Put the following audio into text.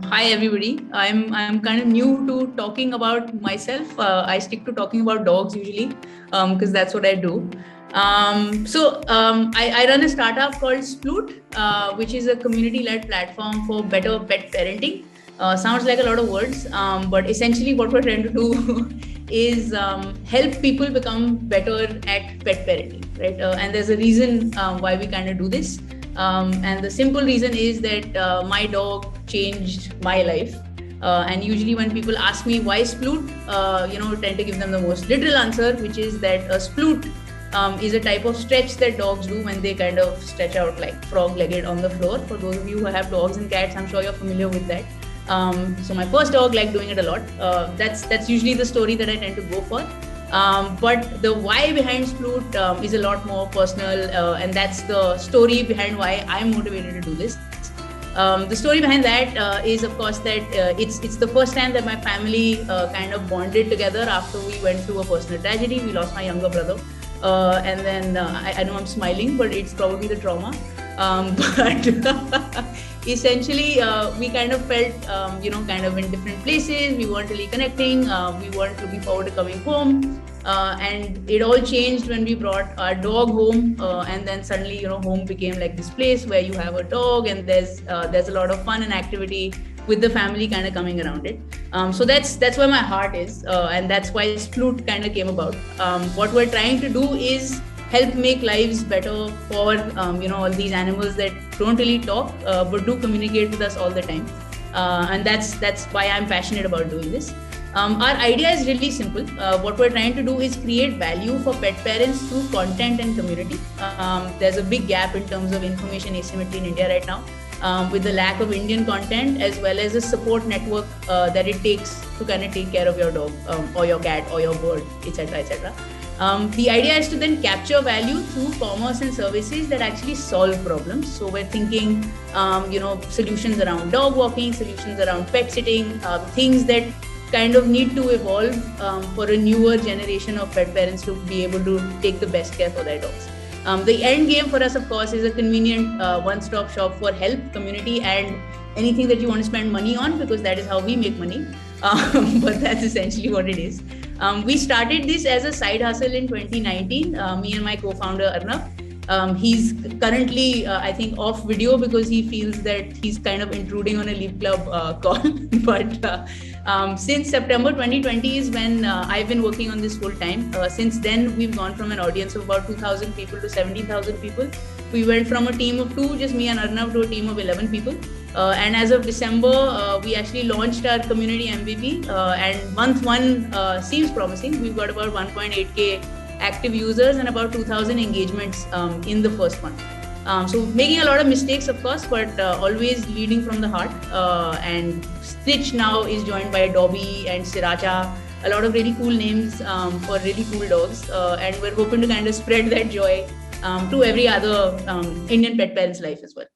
Hi everybody. I'm kind of new to talking about myself. I stick to talking about dogs usually because that's what I do. I run a startup called Sploot, which is a community-led platform for better pet parenting. Sounds like a lot of words, but essentially what we're trying to do is help people become better at pet parenting, right? And there's a reason why we kind of do this. And the simple reason is that my dog changed my life. And usually when people ask me why sploot, tend to give them the most literal answer, which is that a sploot is a type of stretch that dogs do when they kind of stretch out like frog-legged on the floor. For those of you who have dogs and cats, I'm sure you're familiar with that. So my first dog liked doing it a lot. That's usually the story that I tend to go for. But the why behind Sploot is a lot more personal, and that's the story behind why I'm motivated to do this. The story behind that is, of course, that it's the first time that my family kind of bonded together after we went through a personal tragedy. We lost my younger brother, and then I know I'm smiling, but it's probably the trauma. But essentially, we kind of felt, kind of in different places. We weren't really connecting. We weren't looking forward to coming home. And it all changed when we brought our dog home. And then suddenly, home became like this place where you have a dog and there's a lot of fun and activity with the family kind of coming around it. So that's where my heart is. And that's why Sploot kind of came about. What we're trying to do is help make lives better for all these animals that don't really talk but do communicate with us all the time, and that's why I'm passionate about doing this. Our idea is really simple. What we're trying to do is create value for pet parents through content and community. There's a big gap in terms of information asymmetry in India right now, with the lack of Indian content as well as a support network that it takes to kind of take care of your dog or your cat or your bird, etc., etc. The idea is to then capture value through commerce and services that actually solve problems. So we're thinking, solutions around dog walking, solutions around pet sitting, things that kind of need to evolve for a newer generation of pet parents to be able to take the best care for their dogs. The end game for us, of course, is a convenient one-stop shop for help, community, and anything that you want to spend money on, because that is how we make money. But that's essentially what it is. We started this as a side hustle in 2019, me and my co-founder Arnav. He's currently, I think, off video because he feels that he's kind of intruding on a Leap Club call. But since September 2020 is when I've been working on this full time. Since then, we've gone from an audience of about 2,000 people to 17,000 people. We went from a team of 2, just me and Arnav, to a team of 11 people. And as of December, we actually launched our community MVP, and month 1 seems promising. We've got about 1.8K active users and about 2,000 engagements in the first month. So making a lot of mistakes, of course, but always leading from the heart. And Snitch now is joined by Dobby and Sriracha, a lot of really cool names for really cool dogs. And we're hoping to kind of spread that joy to every other Indian pet parent's life as well.